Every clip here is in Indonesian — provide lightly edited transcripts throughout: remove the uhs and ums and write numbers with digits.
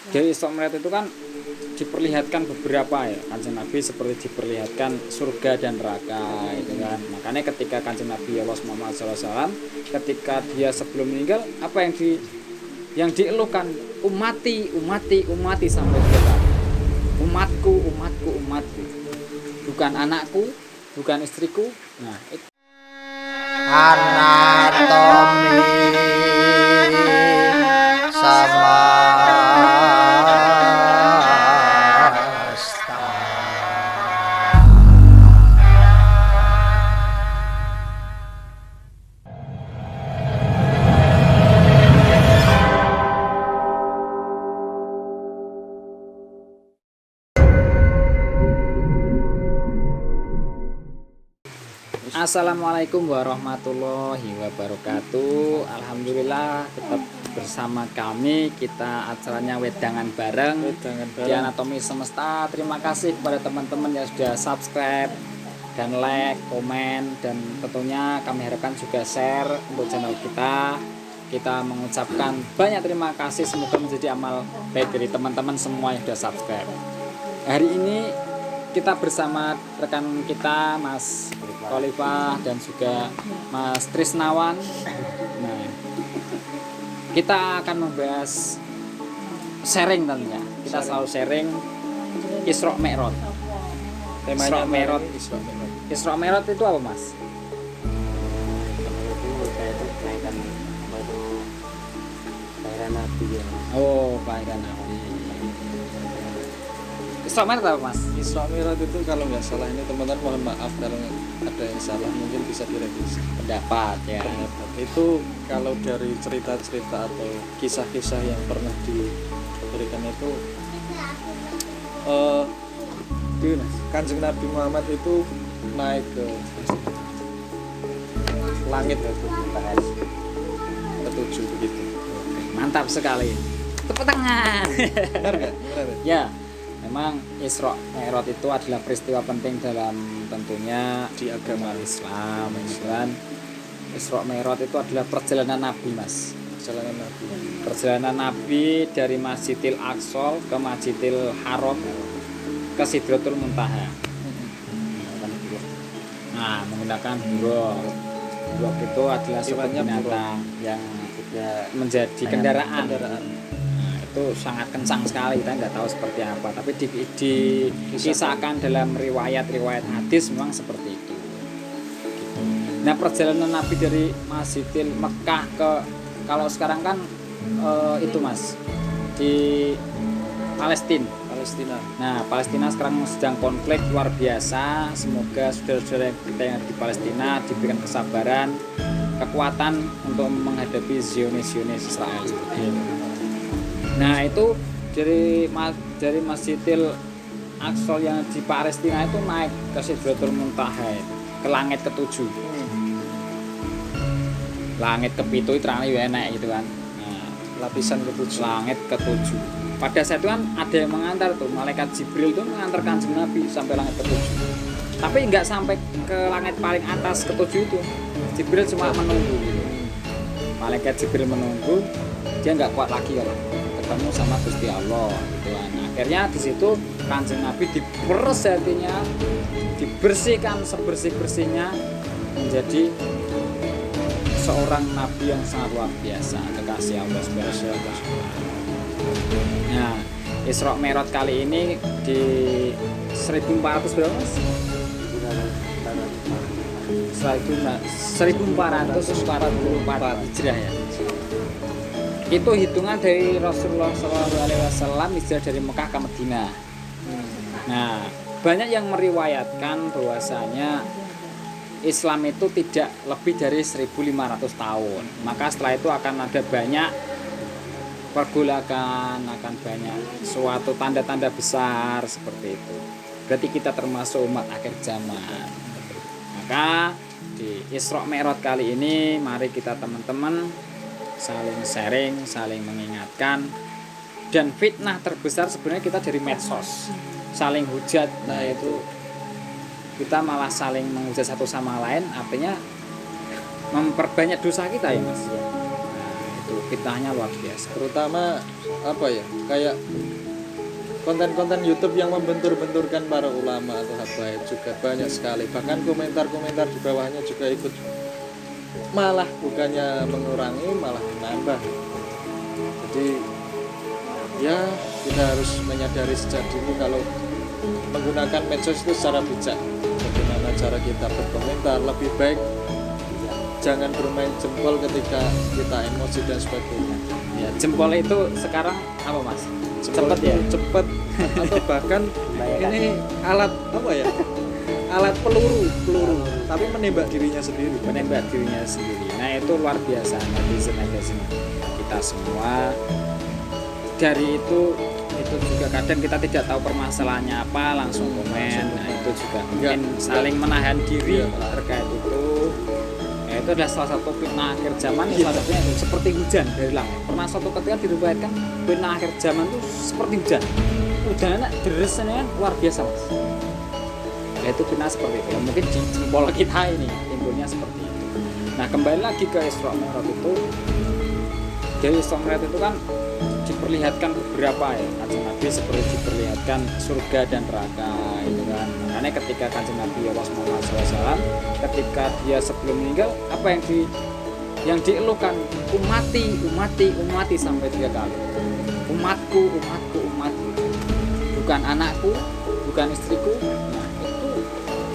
Dari Isra Mi'raj itu kan diperlihatkan beberapa ya Kanjeng Nabi, seperti diperlihatkan surga dan neraka itu kan. Makanya ketika Kanjeng Nabi Allah Muhammad SAW ketika dia sebelum meninggal, apa yang dielukan, umati sampai dia, umatku, bukan anakku, bukan istriku. Nah itu Anatomi Samasta. Assalamualaikum warahmatullahi wabarakatuh. Alhamdulillah tetap bersama kami, kita acaranya Wedangan Bareng di Anatomi Semesta. Terima kasih kepada teman-teman yang sudah subscribe dan like, komen, dan tentunya kami harapkan juga share untuk channel kita. Kita mengucapkan banyak terima kasih, semoga menjadi amal baik dari teman-teman semua yang sudah subscribe. Hari ini kita bersama rekan kita Mas Khalifah dan juga Mas Trisnawan. Nah, kita akan membahas sharing tentunya. Kita selalu sharing Isra Mi'raj. Temanya Isra Mi'raj itu apa, Mas? kelahiran Nabi ya. Oh, kelahiran Nabi. Isra Mi'raj apa, Mas? Isra Mi'raj itu kalau nggak salah, ini teman-teman mohon maaf kalau ada yang salah, mungkin bisa direvisi. Pendapat ya. Itu kalau dari cerita-cerita atau kisah-kisah yang pernah diberikan itu Kanjeng Nabi Muhammad itu naik ke langit ketujuh begitu. Mantap sekali. Tepuk tangan. Benar nggak? Benar ya? Ya, memang Isra Mi'raj itu adalah peristiwa penting dalam tentunya Di agama Islam, kan. Isra Mi'raj itu adalah perjalanan Nabi, Mas. Perjalanan Nabi. Perjalanan Nabi dari Masjidil Aqsa ke Masjidil Haram ke Sidratul Muntaha. Nah, menggunakan buruk. Buruk itu adalah suatu Hewannya binatang yang menjadi kendaraan. Nah, itu sangat kencang sekali, kita nggak tahu seperti apa, tapi dikisahkan dalam riwayat hadis memang seperti itu. Gitu. Nah, perjalanan Nabi dari Masjidil Mekah ke, kalau sekarang kan itu Mas, di Palestina. Nah, Palestina sekarang sedang konflik luar biasa. Semoga saudara-saudara kita yang ada di Palestina diberikan kesabaran, kekuatan untuk menghadapi Zionis Israel. Nah, itu dari Masjidil Aqsa yang di Palestina itu naik ke Sidratul Muntaha, ke langit ketujuh. Langit kepitu itu terang enak gitu kan. Nah, Lapisan ketujuh. langit ketujuh. Pada saat itu kan ada yang mengantar tuh, malaikat Jibril tuh mengantar Kanjeng Nabi sampai langit ketujuh. Tapi nggak sampai ke langit paling atas ketujuh itu. Jibril cuma menunggu gitu. Malaikat Jibril menunggu, dia nggak kuat lagi kan ketemu sama Gusti Allah gitu kan. Akhirnya di situ Kanjeng Nabi diperes hatinya, dibersihkan sebersih-bersihnya menjadi seorang nabi yang sangat luar biasa, kekasih Allah Subhanahu wa Ta'ala. Nah, Isra Mi'raj kali ini di 1400 berapa, Mas? 1444 Hijrah ya. Itu hitungan dari Rasulullah SAW hijrah dari Mekah ke Madinah. Nah, banyak yang meriwayatkan bahwasanya Islam itu tidak lebih dari 1500 tahun. Maka setelah itu akan ada banyak pergolakan, akan banyak suatu tanda-tanda besar seperti itu. Berarti kita termasuk umat akhir zaman. Maka di Isra Mi'raj kali ini mari kita teman-teman saling sharing, saling mengingatkan. Dan fitnah terbesar sebenarnya kita dari medsos, saling hujat. Nah, itu kita malah saling menghujat satu sama lain, artinya memperbanyak dosa kita ya Mas. Nah, itu itu fitnahnya luar biasa. Terutama apa ya, kayak konten-konten YouTube yang membentur-benturkan para ulama atau habaib juga banyak sekali. Bahkan komentar-komentar di bawahnya juga ikut, malah bukannya mengurangi malah menambah. Jadi ya kita harus menyadari sejak dini kalau menggunakan medsos itu secara bijak. Bagaimana cara kita berkomentar, lebih baik jangan bermain jempol ketika kita emosi dan sebagainya. Ya, jempol itu sekarang apa Mas? Cepet ya, cepet atau bahkan Bayangkan. ini alat apa ya? Alat peluru, tapi menembak dirinya sendiri. Menembak dirinya sendiri. Nah itu luar biasa netizen kita semua. Dari itu juga kadang kita tidak tahu permasalahannya apa, langsung komen. Nah itu juga mungkin saling menahan diri terkait itu. Ya, itu adalah salah satu fitnah akhir zaman. Salah satunya itu seperti hujan dari langit. Pernah suatu ketika diriwayatkan fitnah akhir zaman itu seperti hujan. Hujannya deresnya kan luar biasa Mas. Ya, itu fitnah seperti itu. Ya, mungkin di jempol kita ini timbulnya seperti itu. Nah kembali lagi ke Isra Mi'raj itu. Dari Isra Mi'raj itu kan diperlihatkan beberapa ya Kanjeng Nabi, seperti diperlihatkan surga dan neraka itu kan. Makanya ketika Kanjeng Nabi Muhammad SAW ketika dia sebelum meninggal apa yang dielukan umati sampai 3 kali. Umatku, bukan anakku, bukan istriku. Nah itu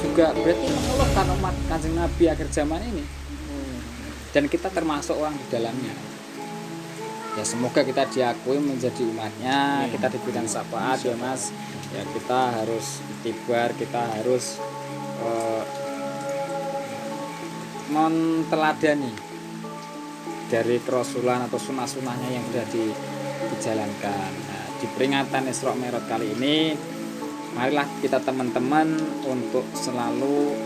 juga berarti mengeluhkan umat Kanjeng Nabi akhir zaman ini. Dan kita termasuk orang di dalamnya. Ya semoga kita diakui menjadi umatnya, kita diberikan syafaat ya Mas. Ya kita harus ikhtibar, kita harus menteladani dari kerasulan atau sunah-sunahnya yang sudah dijalankan. Nah, di peringatan Isra Mi'raj kali ini, marilah kita teman-teman untuk selalu,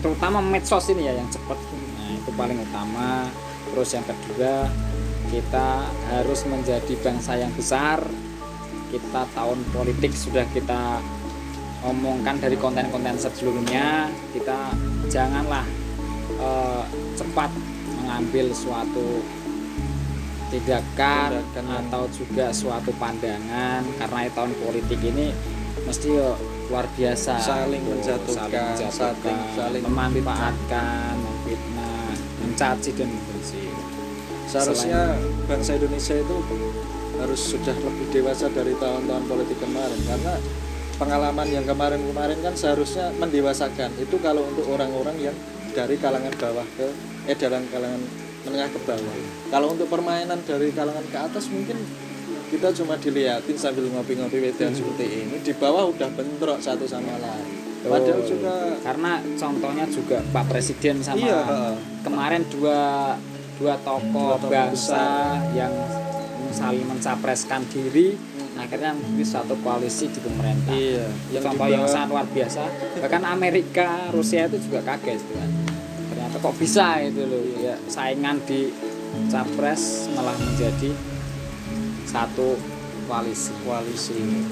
terutama medsos ini ya yang cepat. Nah itu paling utama. Terus yang kedua, kita harus menjadi bangsa yang besar. Kita tahun politik sudah kita omongkan dari konten-konten sebelumnya. Kita janganlah cepat mengambil suatu tindakan atau juga suatu pandangan, karena tahun politik ini mesti luar biasa, saling menjatuhkan, saling memanfaatkan, memfitnah, mencaci dan membenci. Seharusnya bangsa Indonesia itu harus sudah lebih dewasa dari tahun-tahun politik kemarin, karena pengalaman yang kemarin kan seharusnya mendewasakan. Itu kalau untuk orang-orang yang dari kalangan bawah dalam kalangan menengah ke bawah. Kalau untuk permainan dari kalangan ke atas mungkin kita cuma dilihatin sambil ngopi-ngopi wedan seperti ini, di bawah udah bentrok satu sama lain. Padahal juga karena contohnya juga Pak Presiden sama kemarin dua tokoh bangsa yang saling mencapreskan diri, akhirnya menjadi satu koalisi di pemerintah. Contoh yang sangat luar biasa. Bahkan Amerika, Rusia itu juga kaget kan. Ternyata kok bisa itu loh ya, saingan di capres malah menjadi satu koalisi.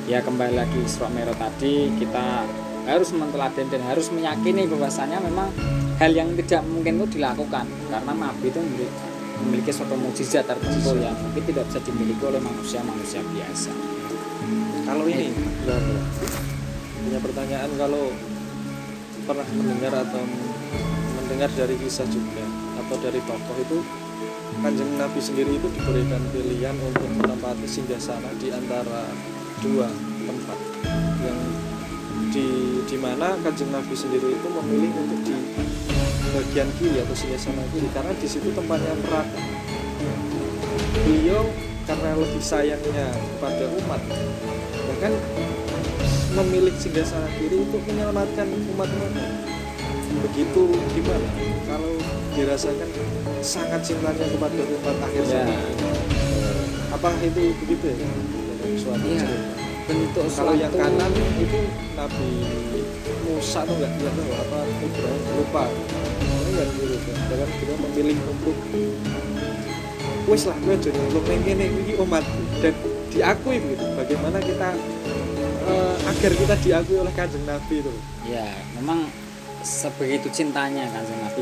Ya kembali lagi Isra Mi'raj tadi, kita harus menteladan dan harus meyakini bahwasanya memang hal yang tidak mungkin itu dilakukan, karena Nabi itu memiliki suatu mukjizat tertentu yang mungkin tidak bisa dimiliki oleh manusia biasa. Kalau ini punya pertanyaan, kalau pernah mendengar atau mendengar dari kisah juga atau dari tokoh itu, Kanjeng Nabi sendiri itu diberikan pilihan untuk menempati singgasana di antara 2 tempat yang di mana Kanjeng Nabi sendiri itu memilih untuk di bagian kiri atau singgasana kiri, karena di situ tempatnya neraka. Beliau karena lebih sayangnya kepada umat, bahkan memilih singgasana kiri untuk menyelamatkan umat-umatnya. Begitu gimana kalau dirasakan sangat cintanya kepada umat akhir zaman? Apakah itu begitu ya? Suatu cerita. Bentuk Kalau yang kanan itu Nabi Musa tuh nggak tahu apa Ibrahim, lupa. Yang dulu kan kita memilih untuk wis lah gue jadi untuk ini umat dan diakui begitu. Bagaimana kita agar kita diakui oleh Kanjeng Nabi itu? Ya memang sebegitu cintanya Kanjeng Nabi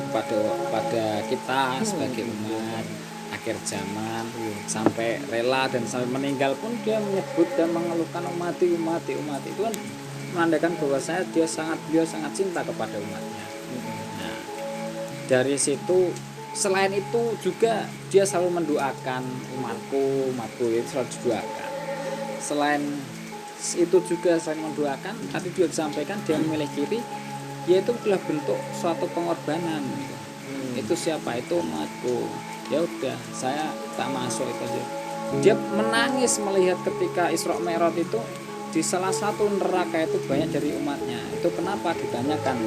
pada kita sebagai umat. akhir zaman sampai rela dan sampai meninggal pun dia menyebut dan mengeluhkan umat itu kan menandakan bahwa dia sangat cinta kepada umatnya. Nah, dari situ selain itu juga dia selalu mendoakan umatku itu selalu didoakan. Selain itu juga selain mendoakan, tadi juga disampaikan dia memilih kiri, yaitu adalah bentuk suatu pengorbanan. Itu siapa? Itu umatku. Ya udah, saya tak masuk itu aja. Dia menangis melihat ketika Isra Mi'raj itu di salah satu neraka itu banyak dari umatnya. Itu kenapa? Ditanyakan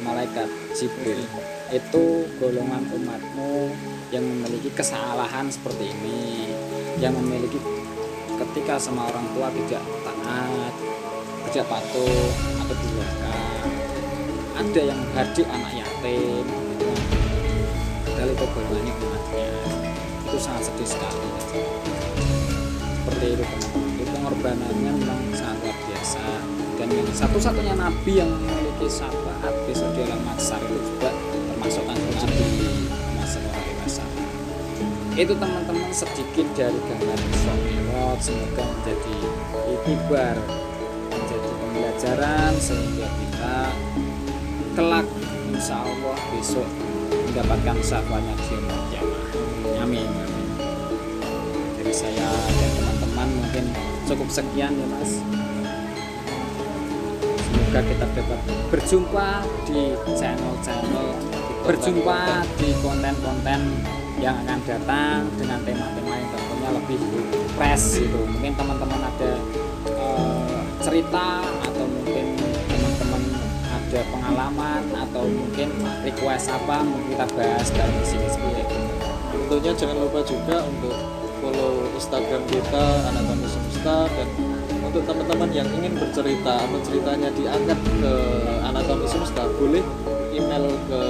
malaikat Jibril, itu golongan umatmu yang memiliki kesalahan seperti ini, yang memiliki ketika sama orang tua tidak taat, tidak patuh atau durhaka, ada yang hadir anak yatim, padahal itu golongannya umatnya. Itu sangat sedih sekali. Seperti itu teman-teman. Itu pengorbanannya memang sangat luar biasa. Dan yang satu-satunya nabi yang memiliki syafaat besok di alam mahsyar itu juga termasuk Nabi Muhammad SAW. Itu teman-teman sedikit dari gambaran Isra Mi'raj, semoga menjadi iktibar, menjadi pembelajaran sehingga kita kelak insya Allah besok mendapatkan syafaatnya di yaumul qiyamah. Amin. Jadi saya dan teman-teman mungkin cukup sekian ya Mas. Semoga kita dapat berjumpa di channel-channel, berjumpa di konten-konten yang akan datang dengan tema-tema yang tentunya lebih fresh gitu. Mungkin teman-teman ada cerita atau mungkin teman-teman ada pengalaman atau mungkin request apa mungkin kita bahas dalam sini seperti itu. Tentunya jangan lupa juga untuk follow Instagram kita Anatomi Semesta, dan untuk teman-teman yang ingin bercerita atau ceritanya diangkat ke Anatomi Semesta boleh email ke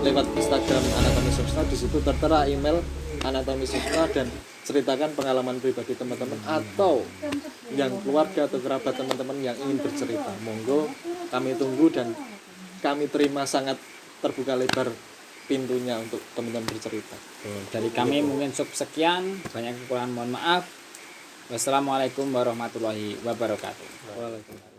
lewat Instagram Anatomi Semesta. Di situ tertera email Anatomi Semesta dan ceritakan pengalaman pribadi teman-teman atau yang keluarga atau kerabat teman-teman yang ingin bercerita. Monggo kami tunggu dan kami terima sangat terbuka lebar pintunya untuk teman-teman bercerita. Dari kami mungkin sekian, banyak kekurangan mohon maaf. Wassalamualaikum warahmatullahi wabarakatuh. Waalaikumsalam.